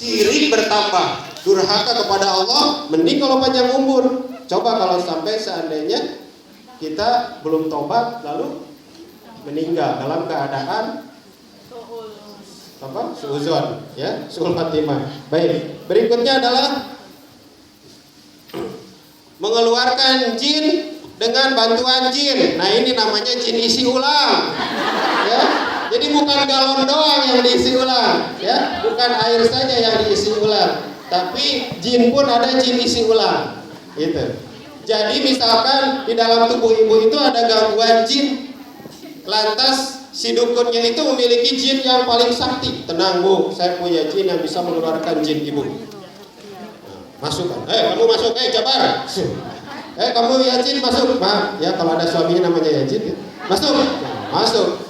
Sirik bertambah, durhaka kepada Allah, mending kalau panjang umur. Coba kalau sampai seandainya kita belum tobat lalu meninggal dalam keadaan suuzon, ya, suul khatimah. Baik, berikutnya adalah mengeluarkan jin dengan bantuan jin. Nah, ini namanya jin isi ulang, ya. Jadi bukan galon doang yang diisi ulang, ya, bukan air saja yang diisi ulang, tapi jin pun ada jin isi ulang, gitu. Jadi misalkan di dalam tubuh ibu itu ada gangguan jin, lantas si dukunnya itu memiliki jin yang paling sakti. Tenang bu, saya punya jin yang bisa mengeluarkan jin ibu. Masukkan, kamu masuk, Jabar. Kamu ya jin masuk, maaf ya kalau ada suaminya namanya ya jin, masuk, masuk.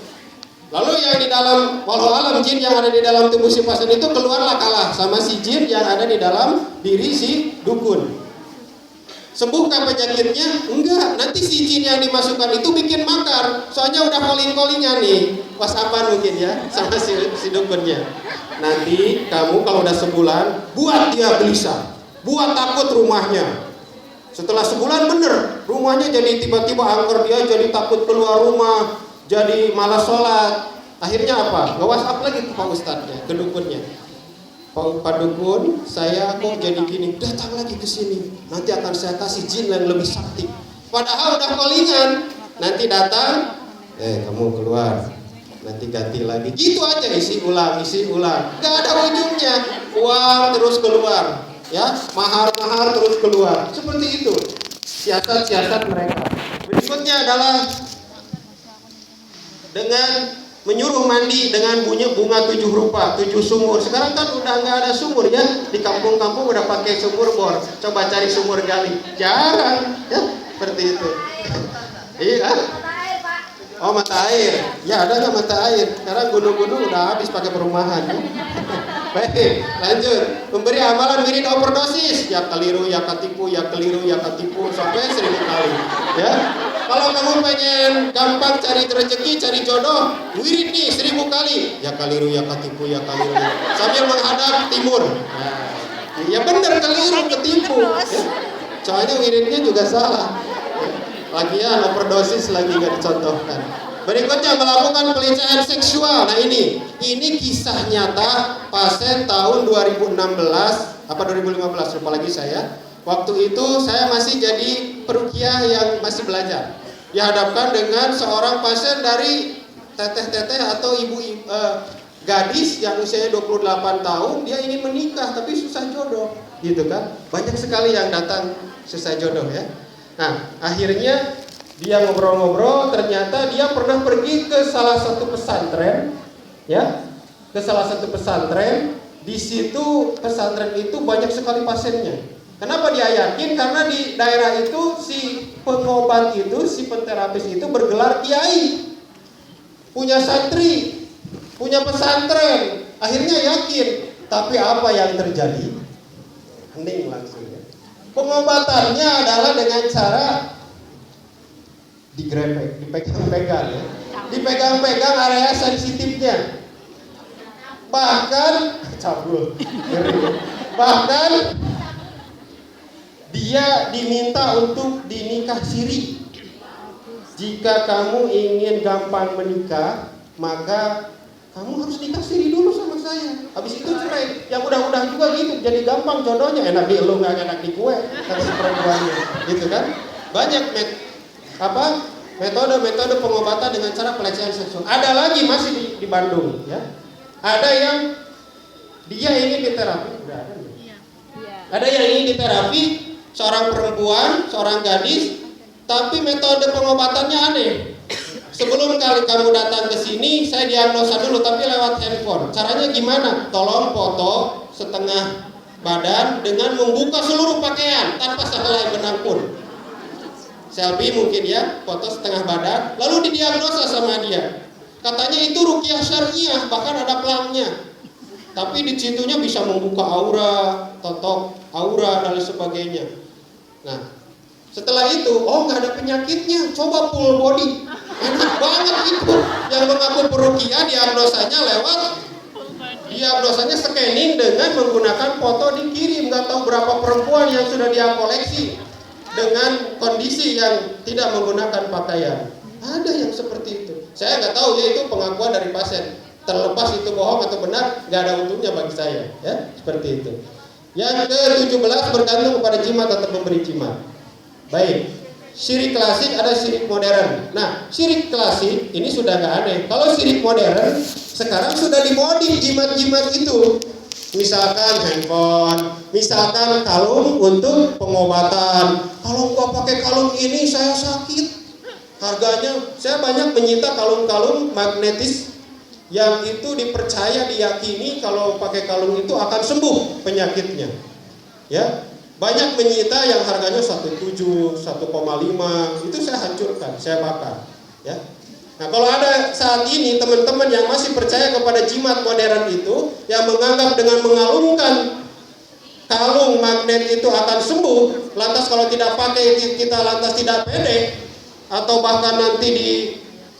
Lalu yang di dalam walau alam jin yang ada di dalam tubuh si pasien itu keluarlah kalah sama si jin yang ada di dalam diri si dukun. Sembuhkah penyakitnya? Enggak. Nanti si jin yang dimasukkan itu bikin makar. Soalnya udah calling-callingan nih, WhatsAppan mungkin ya sama si dukunnya. Nanti kamu kalau udah sebulan buat dia gelisah, buat takut rumahnya. Setelah sebulan bener, rumahnya jadi tiba-tiba angker, dia jadi takut keluar rumah, jadi malas sholat. Akhirnya apa? Nge-WhatsApp lagi ke Pak Ustadznya, ke dukunnya. Pak Dukun, saya kok jadi gini, datang lagi ke sini. Nanti akan saya kasih jin yang lebih sakti. Padahal udah callingan. Nanti datang, kamu keluar. Nanti ganti lagi. Gitu aja isi ulang. Gak ada ujungnya. Uang terus keluar, ya, mahar terus keluar. Seperti itu siasat-siasat mereka. Berikutnya adalah dengan menyuruh mandi dengan bunga 7 rupa, 7 sumur. Sekarang kan udah nggak ada sumur ya, di kampung-kampung udah pakai sumur bor. Coba cari sumur gali, jarang ya, seperti itu. Iya. Oh, mata air. Ya, ada nggak mata air? Sekarang gunung-gunung udah habis pakai perumahan. Ya? Baik, lanjut. Memberi amalan wirid overdosis. Ya keliru, ya ketipu, ya keliru, ya ketipu sampai 1000 kali. Ya. Kalau kamu pengen gampang cari rezeki, cari jodoh, wirid nih 1000 kali. Ya keliru, ya ketipu, ya keliru. Sambil menghadap timur. Nah, ya benar keliru, ketipu. Ya. Soalnya wiridnya juga salah. Lagian overdosis lagi nggak dicontohkan. Berikutnya melakukan pelecehan seksual. Nah ini kisah nyata pasien tahun 2016 apa 2015 lupa lagi saya. Waktu itu saya masih jadi peruqyah yang masih belajar. Dihadapkan dengan seorang pasien dari teteh-teteh atau ibu gadis yang usianya 28 tahun, dia ingin menikah tapi susah jodoh, gitu kan? Banyak sekali yang datang susah jodoh ya. Nah, akhirnya dia ngobrol-ngobrol, ternyata dia pernah pergi ke salah satu pesantren, ya, ke salah satu pesantren. Di situ pesantren itu banyak sekali pasiennya. Kenapa dia yakin? Karena di daerah itu si pengobat itu, si penterapis itu bergelar kiai, punya santri, punya pesantren. Akhirnya yakin. Tapi apa yang terjadi? Hening langsung ya. Pengobatannya adalah dengan cara digrepek, dipegang-pegang ya. Dipegang-pegang area sensitifnya. Bahkan cabul. Bahkan dia diminta untuk dinikah siri. Jika kamu ingin gampang menikah, maka kamu harus nikah siri dulu sama saya. Habis itu cerai. Yang udah-udah juga gitu, jadi gampang jodohnya. Enak di elu, nggak enak di kue, kata si perempuannya, gitu kan? Banyak metode pengobatan dengan cara pelecehan seksual. Ada lagi masih di Bandung, ya. Ada yang dia ingin diterapi, ada yang ingin diterapi seorang perempuan, seorang gadis, tapi metode pengobatannya aneh. Sebelum kali kamu datang ke sini, saya diagnosa dulu, tapi lewat handphone. Caranya gimana? Tolong foto setengah badan dengan membuka seluruh pakaian tanpa sehelai benang pun. Selfie mungkin ya, foto setengah badan, lalu didiagnosa sama dia. Katanya itu ruqyah syariah, bahkan ada pelangnya. Tapi di situnya bisa membuka aura, totok aura dan sebagainya. Nah, setelah itu, nggak ada penyakitnya, coba full body. Enak banget itu. Yang mengaku peruqyah diagnosanya lewat Diagnosanya scanning dengan menggunakan foto dikirim. Nggak tahu berapa perempuan yang sudah dia koleksi dengan kondisi yang tidak menggunakan pakaian. Ada yang seperti itu. Saya nggak tahu ya, itu pengakuan dari pasien. Terlepas itu bohong atau benar, nggak ada untungnya bagi saya. Ya, seperti itu. Yang ke-17 bergantung kepada jimat atau pemberi jimat. Baik. Syirik klasik, ada syirik modern. Nah, syirik klasik ini sudah nggak aneh. Kalau syirik modern sekarang sudah dimodif jimat-jimat itu. Misalkan handphone, misalkan kalung untuk pengobatan. Kalau nggak pakai kalung ini saya sakit. Harganya, saya banyak menyita kalung-kalung magnetis yang itu dipercaya, diyakini kalau pakai kalung itu akan sembuh penyakitnya. Ya. Banyak menyita yang harganya 1,7, 1,5, itu saya hancurkan, saya bakar. Ya. Nah, kalau ada saat ini teman-teman yang masih percaya kepada jimat modern itu, yang menganggap dengan mengalungkan kalung magnet itu akan sembuh, lantas kalau tidak pakai kita lantas tidak pede, atau bahkan nanti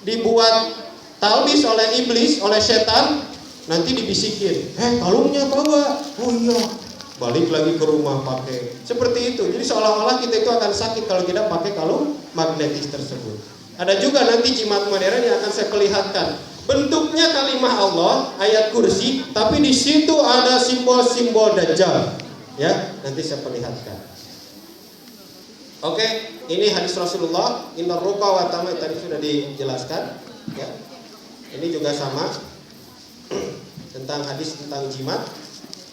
dibuat talbis oleh iblis, oleh setan, nanti dibisikin, kalungnya bawa, oh iya. Balik lagi ke rumah pakai seperti itu. Jadi seolah-olah kita itu akan sakit kalau tidak pakai kalung magnetis tersebut. Ada juga nanti jimat modern yang akan saya perlihatkan. Bentuknya kalimah Allah, ayat kursi, tapi di situ ada simbol-simbol dajjal. Ya, nanti saya perlihatkan. Oke, ini hadis Rasulullah, innar ruqa wa tama, tadi sudah dijelaskan. Ya, ini juga sama tentang hadis tentang jimat.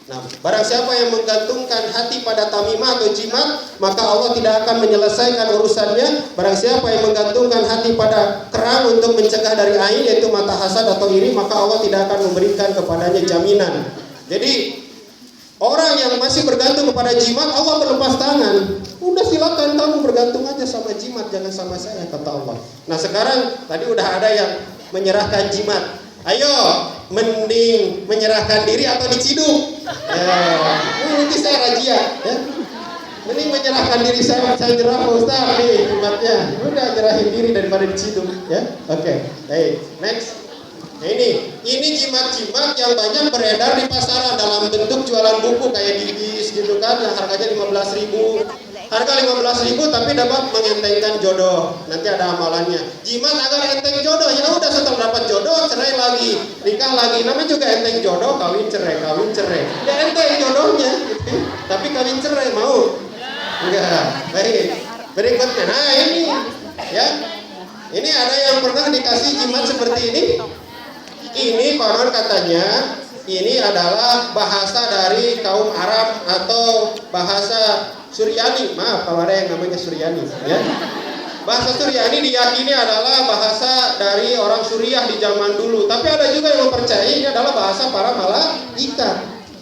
Nah, barang siapa yang menggantungkan hati pada tamimah atau jimat, maka Allah tidak akan menyelesaikan urusannya. Barang siapa yang menggantungkan hati pada kerang untuk mencegah dari ain, yaitu mata hasad atau iri, maka Allah tidak akan memberikan kepadanya jaminan. Jadi, orang yang masih bergantung kepada jimat, Allah berlepas tangan. Udah silakan kamu bergantung aja sama jimat, jangan sama saya, kata Allah. Nah, sekarang tadi udah ada yang menyerahkan jimat. Ayo, mending menyerahkan diri atau diciduk? Nanti saya rajia, ya. Mending menyerahkan diri, saya nyerah Pak Ustaz nih jimatnya. Udah nyerahin diri daripada diciduk, ya. Oke. Baik, next. Nah, ini jimat-jimat yang banyak beredar di pasaran dalam bentuk jualan buku kayak Dibis gitu kan, yang harganya 15.000. Harga 15.000 tapi dapat mengentengkan jodoh. Nanti ada amalannya. Jimat agar enteng jodoh. Ya udah, setelah dapat jodoh cerai lagi, nikah lagi. Namanya juga enteng jodoh, kawin cerai. Ya enteng jodohnya, gitu. Tapi kawin cerai mau? Enggak. Baik. Berikutnya. Nah, ini ya. Ini ada yang pernah dikasih jimat seperti ini. Ini konon katanya ini adalah bahasa dari kaum Arab atau bahasa Suryani. Maaf kalau ada yang namanya Suryani, ya. Bahasa Suryani diyakini adalah bahasa dari orang Suriah di zaman dulu. Tapi ada juga yang mempercayai ini adalah bahasa para malaikat,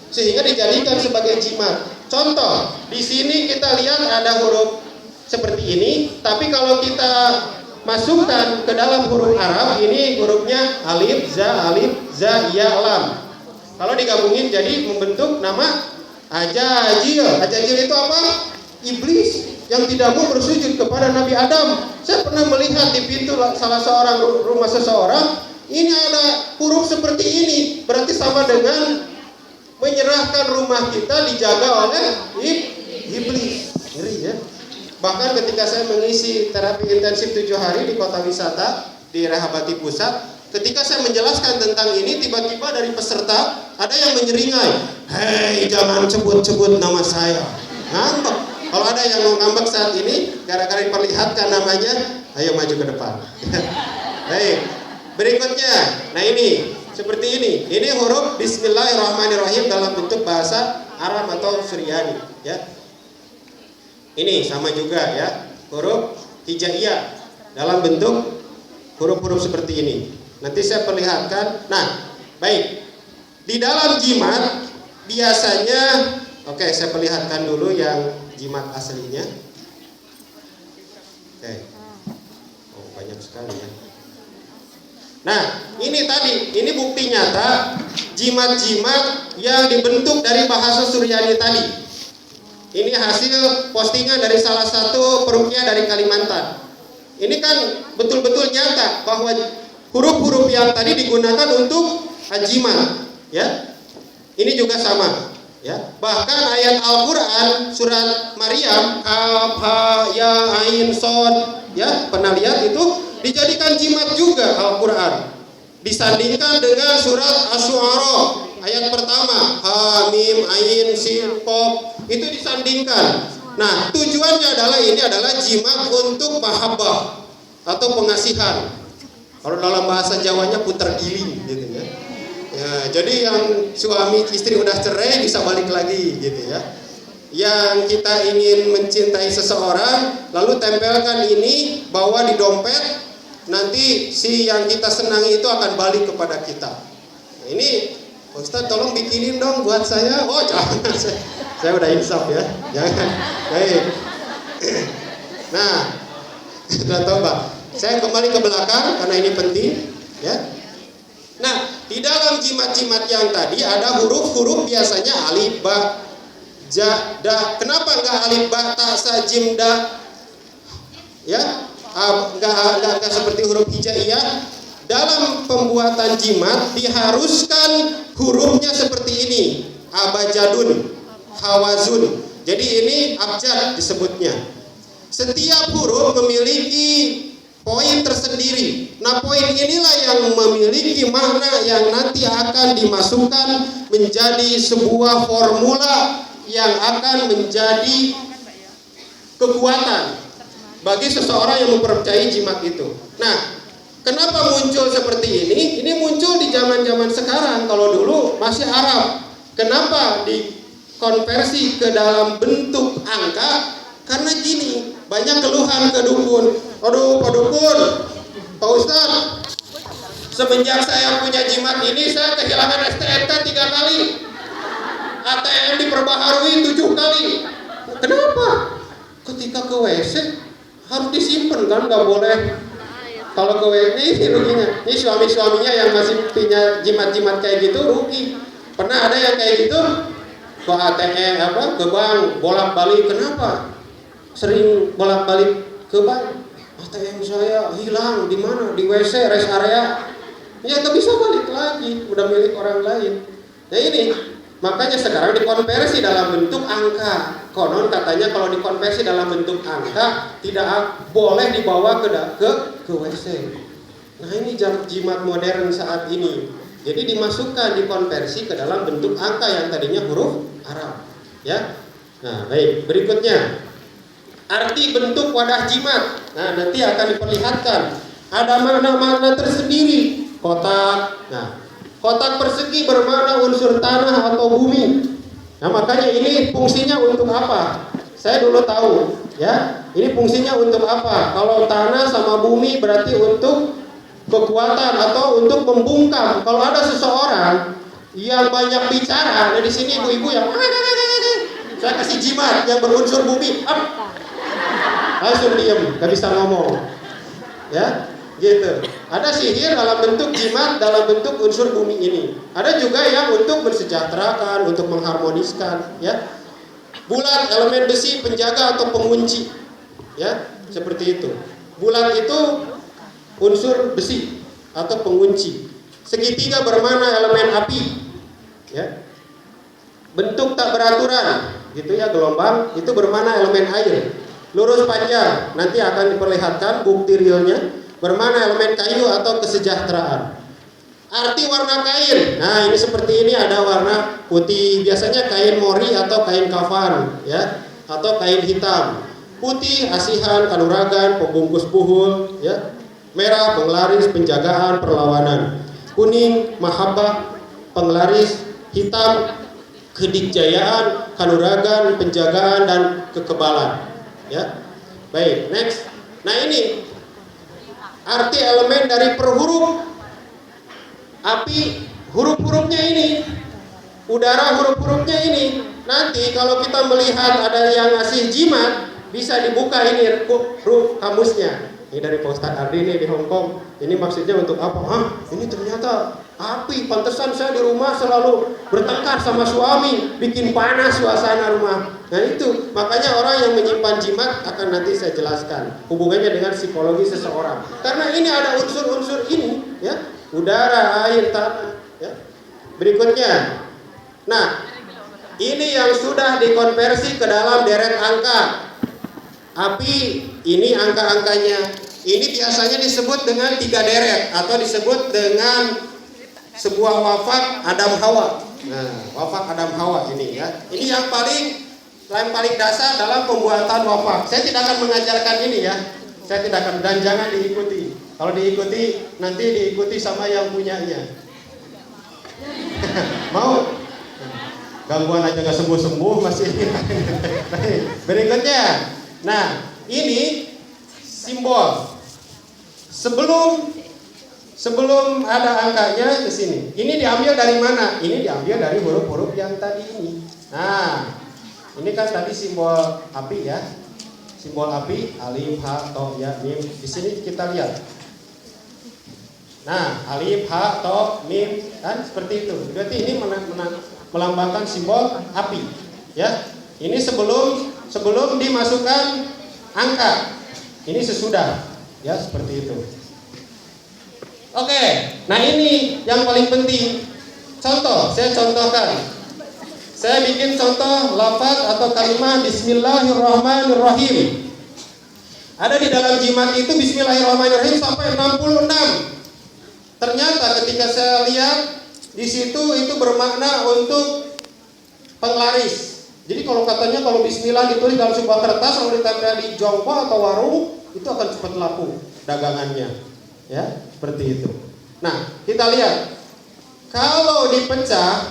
sehingga dijadikan sebagai jimat. Contoh, di sini kita lihat ada huruf seperti ini, tapi kalau kita masukkan ke dalam huruf Arab, ini hurufnya alif, za, ya, lam. Kalau digabungin jadi membentuk nama Ajajil. Ajajil itu apa? Iblis yang tidak mau bersujud kepada Nabi Adam. Saya pernah melihat di pintu salah seorang rumah seseorang, ini ada huruf seperti ini. Berarti sama dengan menyerahkan rumah kita dijaga oleh iblis. Ngeri ya. Bahkan ketika saya mengisi terapi intensif 7 hari di kota wisata di Rehabati Pusat, ketika saya menjelaskan tentang ini, tiba-tiba dari peserta ada yang menyeringai, "Hei, jangan sebut-sebut nama saya." Ngambek. Kalau ada yang mau ngambek saat ini, gara-gara diperlihatkan namanya, ayo maju ke depan. Baik. Berikutnya, nah ini seperti ini. Ini huruf Bismillahirrahmanirrahim dalam bentuk bahasa Arab atau Suryani. Ya. Ini sama juga ya, huruf hijaiyah dalam bentuk huruf-huruf seperti ini. Nanti saya perlihatkan. Nah, baik. Di dalam jimat biasanya, oke, saya perlihatkan dulu yang jimat aslinya. Oke. Oh, banyak sekali ya. Nah, ini tadi, ini bukti nyata jimat-jimat yang dibentuk dari bahasa Suryani tadi. Ini hasil postingan dari salah satu peruqyah dari Kalimantan. Ini kan betul-betul nyata bahwa huruf-huruf yang tadi digunakan untuk jimat, ya. Ini juga sama, ya. Bahkan ayat Al-Qur'an surat Maryam kaf ha ya ain shad, ya, pernah lihat itu dijadikan jimat juga Al-Qur'an. Disandingkan dengan surat Asy-Syu'ara ayat pertama ha mim ain sin qaf, itu disandingkan. Nah, tujuannya adalah jimat untuk mahabbah atau pengasihan. Kalau dalam bahasa Jawanya putar giling gitu ya. Ya, jadi yang suami istri udah cerai bisa balik lagi gitu ya. Yang kita ingin mencintai seseorang lalu tempelkan ini, bawa di dompet, nanti si yang kita senangi itu akan balik kepada kita. Nah, ini Ustaz tolong bikinin dong buat saya. Oh jangan, saya udah insaf ya, jangan. Baik. Nah, sudah tahu Pak. Saya kembali ke belakang karena ini penting ya. Nah, di dalam jimat-jimat yang tadi ada huruf-huruf biasanya alif, ba, ja, da. Kenapa enggak alif, ba, ta, sa, jim, da? Ya, enggak seperti huruf hijaiyah. Dalam pembuatan jimat diharuskan hurufnya seperti ini, abajadun, hawazun. Jadi ini abjad disebutnya. Setiap huruf memiliki poin tersendiri. Nah, poin inilah yang memiliki makna yang nanti akan dimasukkan menjadi sebuah formula yang akan menjadi kekuatan bagi seseorang yang mempercayai jimat itu. Nah, kenapa muncul seperti ini? Ini muncul di zaman-zaman sekarang. Kalau dulu masih Arab. Kenapa dikonversi ke dalam bentuk angka? Karena gini, banyak keluhan ke dukun. Aduh, Pak Dukun, Pak Ustadz, semenjak saya punya jimat ini, saya kehilangan STNK 3 kali, ATM diperbaharui 7 kali. Kenapa? Ketika ke WC harus disimpan kan, nggak boleh. Kalau ke WC ini ruginya. Ini suami-suaminya yang masih punya jimat-jimat kayak gitu rugi. Pernah ada yang kayak gitu ke ATM ke bank bolak-balik. Kenapa? Sering bolak-balik ke bank. ATM saya hilang di mana? Di WC rest area. Ya nggak bisa balik lagi, udah milik orang lain. Nah ini makanya sekarang dikonversi dalam bentuk angka. Konon katanya kalau dikonversi dalam bentuk angka tidak boleh dibawa ke WC. Nah ini jimat modern saat ini. Jadi dimasukkan, dikonversi ke dalam bentuk angka yang tadinya huruf Arab. Ya. Nah baik, berikutnya. Arti bentuk wadah jimat. Nah, nanti akan diperlihatkan. Ada makna-makna tersendiri. Kotak. Nah, kotak persegi bermakna unsur tanah atau bumi. Nah, makanya ini fungsinya untuk apa? Saya dulu tahu, ya. Ini fungsinya untuk apa? Kalau tanah sama bumi berarti untuk kekuatan atau untuk membungkam. Kalau ada seseorang yang banyak bicara, nah di sini ibu-ibu yang saya kasih jimat yang berunsur bumi, langsung diam, gak bisa ngomong, ya, gitu. Ada sihir dalam bentuk jimat, dalam bentuk unsur bumi ini. Ada juga yang untuk mensejahterakan, untuk mengharmoniskan, ya. Bulat elemen besi penjaga atau pengunci, ya, seperti itu. Bulat itu unsur besi atau pengunci. Segitiga bermakna elemen api, ya. Bentuk tak beraturan, gitu ya, gelombang itu bermakna elemen air. Lurus panjang nanti akan diperlihatkan bukti realnya, bermakna elemen kayu atau kesejahteraan. Arti warna kain. Nah, ini seperti ini, ada warna putih, biasanya kain mori atau kain kafan, ya, atau kain hitam. Putih asihan, kanuragan, pembungkus buhul, ya. Merah penglaris, penjagaan, perlawanan. Kuning mahabbah, penglaris. Hitam kedikjayaan, kanuragan, penjagaan dan kekebalan. Ya, baik, next. Nah ini arti elemen dari per huruf. Api huruf-hurufnya ini, udara huruf-hurufnya ini. Nanti kalau kita melihat ada yang ngasih jimat, bisa dibuka ini huruf kamusnya. Ini dari Pak Ustadz Ardi nih di Hong Kong. Ini maksudnya untuk apa? Ini ternyata api. Pantesan saya di rumah selalu bertengkar sama suami, bikin panas suasana rumah. Nah itu, makanya orang yang menyimpan jimat akan nanti saya jelaskan hubungannya dengan psikologi seseorang. Karena ini ada unsur-unsur ini, ya, udara, air, tanah. Ya. Berikutnya, Nah, ini yang sudah dikonversi ke dalam deret angka. Api, ini angka-angkanya. Ini biasanya disebut dengan 3 deret atau disebut dengan sebuah wafat Adam Hawa. Nah, wafat Adam Hawa ini ya. Ini yang paling dasar dalam pembuatan wafat. Saya tidak akan mengajarkan ini ya. Saya tidak akan, dan jangan diikuti. Kalau diikuti nanti diikuti sama yang punyanya. Mau? Gangguan aja nggak sembuh-sembuh masih. Berikutnya. Nah, ini simbol. Sebelum ada angkanya ke sini. Ini diambil dari mana? Ini diambil dari huruf-huruf yang tadi ini. Nah, ini kan tadi simbol api ya. Simbol api, alif, ha, to, ya, mim. Di sini kita lihat. Nah, alif, ha, to, mim, kan seperti itu. Berarti ini melambangkan simbol api, ya. Ini sebelum dimasukkan angka. Ini sesudah, ya, seperti itu. Oke, nah ini yang paling penting. Contoh, saya contohkan. Saya bikin contoh lafaz atau kalimat Bismillahirrahmanirrahim. Ada di dalam jimat itu Bismillahirrahmanirrahim sampai 66. Ternyata ketika saya lihat di situ itu bermakna untuk penglaris. Jadi kalau katanya kalau Bismillah ditulis dalam sebuah kertas lalu ditempel di jongkok atau warung, itu akan cepat laku dagangannya. Ya, seperti itu. Nah, kita lihat. Kalau dipecah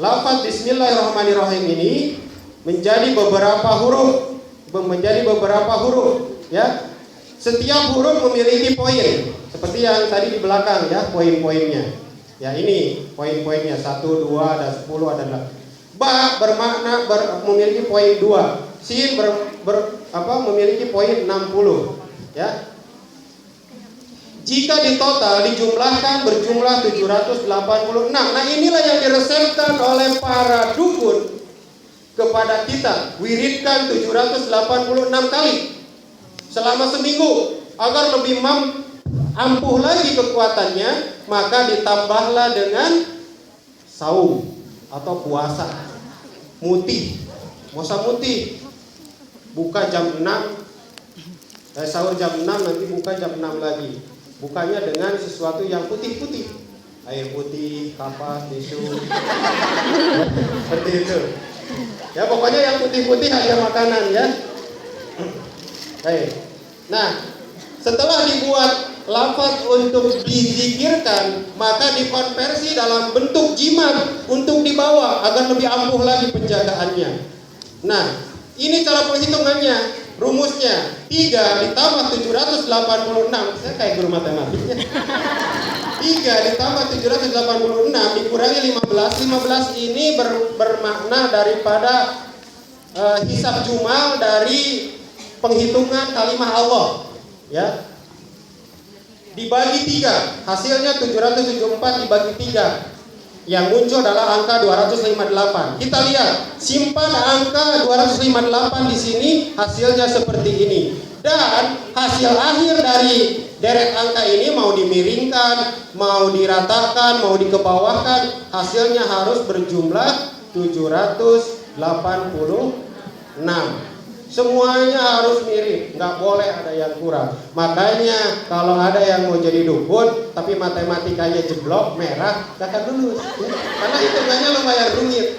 lafaz Bismillahirrahmanirrahim ini menjadi beberapa huruf, ya. Setiap huruf memiliki poin, seperti yang tadi di belakang ya, poin-poinnya. Ya, ini poin-poinnya 1, 2, ada 10, ada 8. Ba bermakna memiliki poin 2. Sin memiliki poin 60, ya. Jika ditotal dijumlahkan berjumlah 786. Nah, inilah yang diresepkan oleh para dukun kepada kita. Wiridkan 786 kali selama seminggu agar lebih ampuh lagi kekuatannya, maka ditambahlah dengan saum atau puasa. Mutih. Puasa mutih. Buka jam 6. Sahur jam 6, nanti buka jam 6 lagi. Bukanya dengan sesuatu yang putih-putih. Air putih, kapas, tisu. Seperti itu. Ya, pokoknya yang putih-putih ada makanan ya. Baik. Nah, setelah dibuat lafaz untuk dizikirkan, maka dikonversi dalam bentuk jimat untuk dibawa agar lebih ampuh lagi penjagaannya. Nah, ini cara perhitungannya. Rumusnya 3 ditambah 786. Saya kayak guru matematiknya. 3 ditambah 786 dikurangi 15. 15 ini bermakna daripada hisab jumal dari penghitungan kalimat Allah, ya. Dibagi 3, hasilnya 774 dibagi 3. Yang muncul adalah angka 258. Kita lihat, simpan angka 258 di sini, hasilnya seperti ini. Dan hasil akhir dari deret angka ini mau dimiringkan, mau diratakan, mau dikebawahkan, hasilnya harus berjumlah 786. Semuanya harus mirip, nggak boleh ada yang kurang. Makanya kalau ada yang mau jadi dukun tapi matematikanya jeblok, merah, kata lulus. Karena hitungannya lumayan rumit,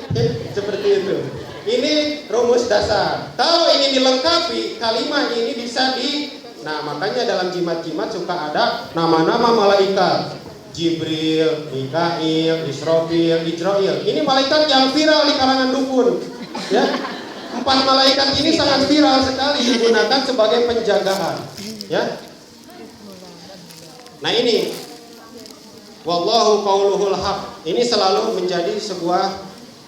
seperti itu. Ini rumus dasar. Kalau ini dilengkapi, kalimat ini bisa Nah, makanya dalam jimat-jimat suka ada nama-nama malaikat. Jibril, Mikail, Israfil, Ijrail. Ini malaikat yang viral di kalangan dukun, ya. 4 malaikat ini sangat viral sekali digunakan sebagai penjagaan, ya. Nah, ini wallahu qauluhul haq. Ini selalu menjadi sebuah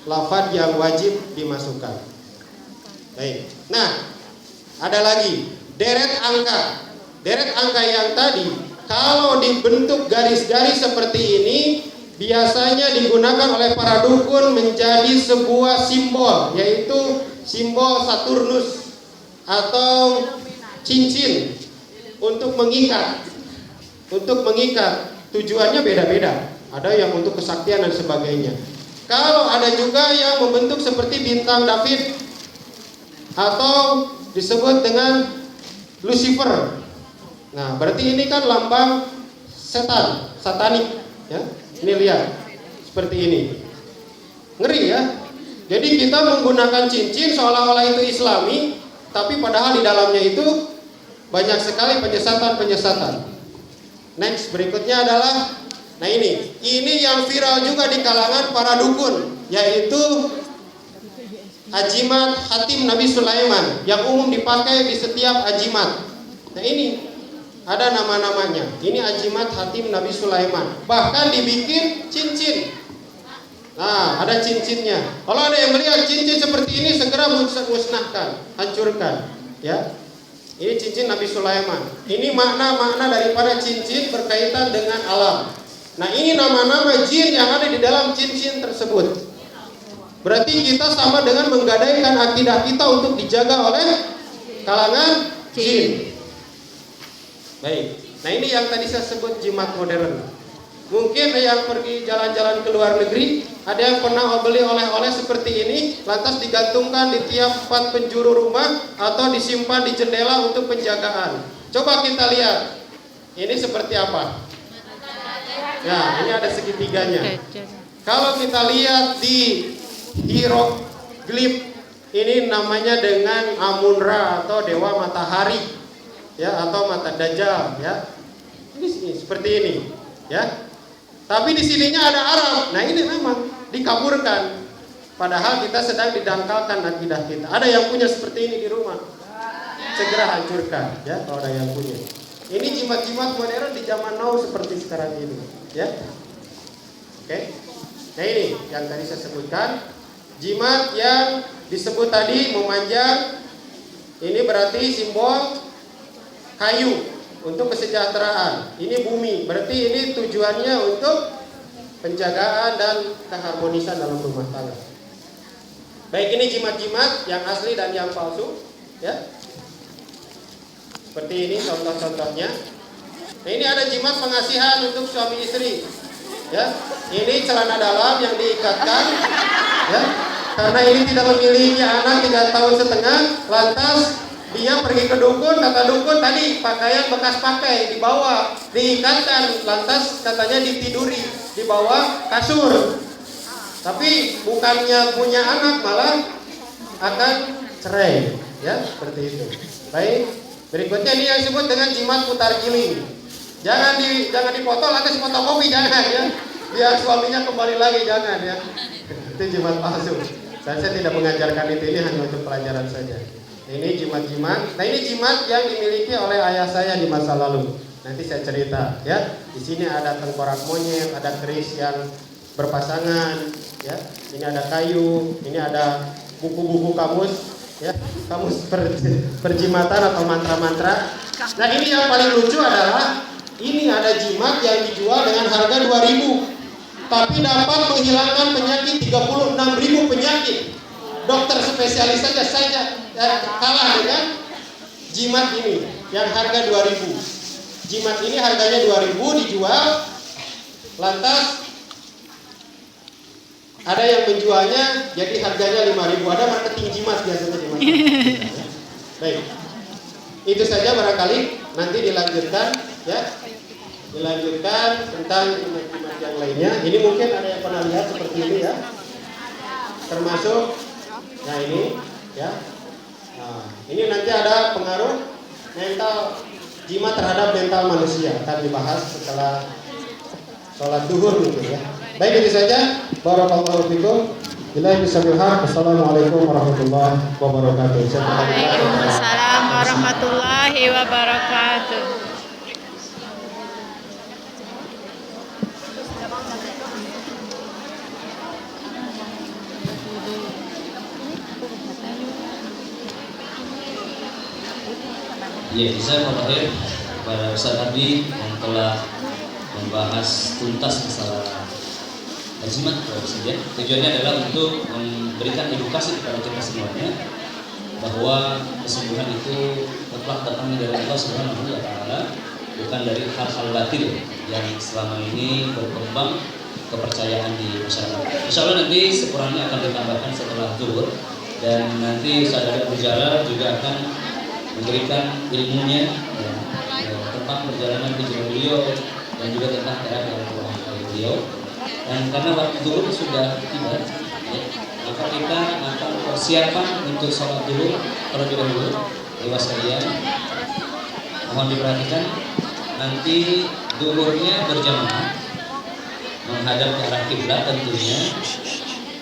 lafaz yang wajib dimasukkan. Baik. Nah, ada lagi deret angka. Deret angka yang tadi kalau dibentuk garis-garis seperti ini biasanya digunakan oleh para dukun menjadi sebuah simbol, yaitu simbol Saturnus atau cincin untuk mengikat. Tujuannya beda-beda. Ada yang untuk kesaktian dan sebagainya. Kalau ada juga yang membentuk seperti bintang David atau disebut dengan Lucifer. Nah, berarti ini kan lambang setan, satanik, ya. Ini lihat seperti ini. Ngeri ya. Jadi kita menggunakan cincin seolah-olah itu Islami, tapi padahal di dalamnya itu banyak sekali penyesatan-penyesatan. Next, berikutnya adalah, nah ini yang viral juga di kalangan para dukun, yaitu ajimat Hatim Nabi Sulaiman yang umum dipakai di setiap ajimat. Nah ini ada nama-namanya. Ini ajimat Hatim Nabi Sulaiman. Bahkan dibikin cincin. Nah, ada cincinnya. Kalau ada yang melihat cincin seperti ini, segera musnahkan, hancurkan. Ya, ini cincin Nabi Sulaiman. Ini makna-makna daripada cincin berkaitan dengan alam. Nah, ini nama-nama jin yang ada di dalam cincin tersebut. Berarti kita sama dengan menggadaikan akidah kita untuk dijaga oleh kalangan jin. Baik. Nah, ini yang tadi saya sebut jimat modern. Mungkin yang pergi jalan-jalan ke luar negeri, ada yang pernah beli oleh-oleh seperti ini, lantas digantungkan di tiap 4 penjuru rumah atau disimpan di jendela untuk penjagaan. Coba kita lihat, ini seperti apa? Ya, ini ada segitiganya. Kalau kita lihat di hieroglif, ini namanya dengan Amun-Ra atau dewa matahari, ya, atau mata Dajjal, ya. Ini seperti ini, ya. Tapi di sininya ada Arab. Nah, ini memang dikaburkan. Padahal kita sedang didangkalkan akidah kita. Ada yang punya seperti ini di rumah, segera hancurkan, ya, kalau ada yang punya. Ini jimat-jimat modern di zaman now seperti sekarang ini, ya. Oke. Nah, ini yang tadi saya sebutkan. Jimat yang disebut tadi memanjang, ini berarti simbol kayu untuk kesejahteraan. Ini bumi, berarti ini tujuannya untuk penjagaan dan keharmonisan dalam rumah tangga. Baik, ini jimat-jimat yang asli dan yang palsu, ya. Seperti ini contoh-contohnya. Nah, ini ada jimat pengasihan untuk suami istri, ya. Ini celana dalam yang diikatkan, ya. Karena ini tidak memiliki anak 3 tahun setengah, lantas dia pergi ke dukun, kata dukun tadi pakaian bekas pakai dibawa, diikatkan, lantas katanya ditiduri di bawah kasur. Tapi bukannya punya anak, malah akan cerai, ya, seperti itu. Baik, berikutnya ini yang disebut dengan jimat putar giling. Jangan dipotong lantas fotokopi, jangan, ya. Biar suaminya kembali lagi, jangan, ya. Itu jimat palsu. Dan saya tidak mengajarkan itu, ini hanya untuk pelajaran saja. Ini jimat-jimat. Nah, ini jimat yang dimiliki oleh ayah saya di masa lalu. Nanti saya cerita, ya. Di sini ada tengkorak monyet, ada keris yang berpasangan, ya. Ini ada kayu, ini ada buku-buku kamus, ya. Kamus perjimatan atau mantra-mantra. Nah, ini yang paling lucu adalah ini ada jimat yang dijual dengan harga 2.000, tapi dapat menghilangkan penyakit 36.000 penyakit. Dokter spesialis saja kalah dengan jimat ini yang harga 2.000. Jimat ini harganya 2.000 dijual, lantas ada yang menjualnya jadi harganya 5.000. Ada marketing jimat biasanya jimat. Baik, itu saja barangkali, nanti dilanjutkan, ya. Dilanjutkan tentang jimat-jimat yang lainnya. Ini mungkin ada yang pernah lihat seperti ini, ya. Termasuk, nah ini, ya. Nah, ini nanti ada pengaruh mental jimat terhadap mental manusia, akan dibahas setelah sholat duhur gitu, ya. Baik, itu saja. Barakallahu fikum. Billahi bisabil haq. Assalamualaikum warahmatullahi wabarakatuh. Waalaikumsalam warahmatullahi wabarakatuh. Ya, saya mengakhir kepada Ustaz Ardi yang telah membahas tuntas masalah jimat saja. Tujuannya adalah untuk memberikan edukasi kepada kita semuanya bahwa kesembuhan itu telah datang dari Allah Subhanahu wa taala, bukan dari hal-hal batil yang selama ini berkembang kepercayaan di masyarakat. Insya Allah nanti sekurangnya akan ditambahkan setelah zuhur, dan nanti Ustaz Abu Jalal juga akan memberikan ilmunya tentang perjalanan hijrah beliau dan juga tentang keadaan orang tua beliau. Dan karena waktu zuhur sudah tiba, maka kita akan persiapan untuk sholat zuhur terlebih dahulu. Dewa sekalian, mohon diperhatikan, nanti zuhurnya berjamaah menghadap ke arah kiblat tentunya.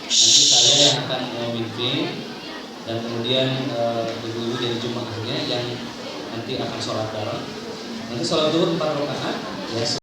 Nanti saya yang akan memimpin, dan kemudian ibu-ibu dari jemaahnya yang nanti akan sholat bareng. Nanti sholat zuhur 4 rakaat ya.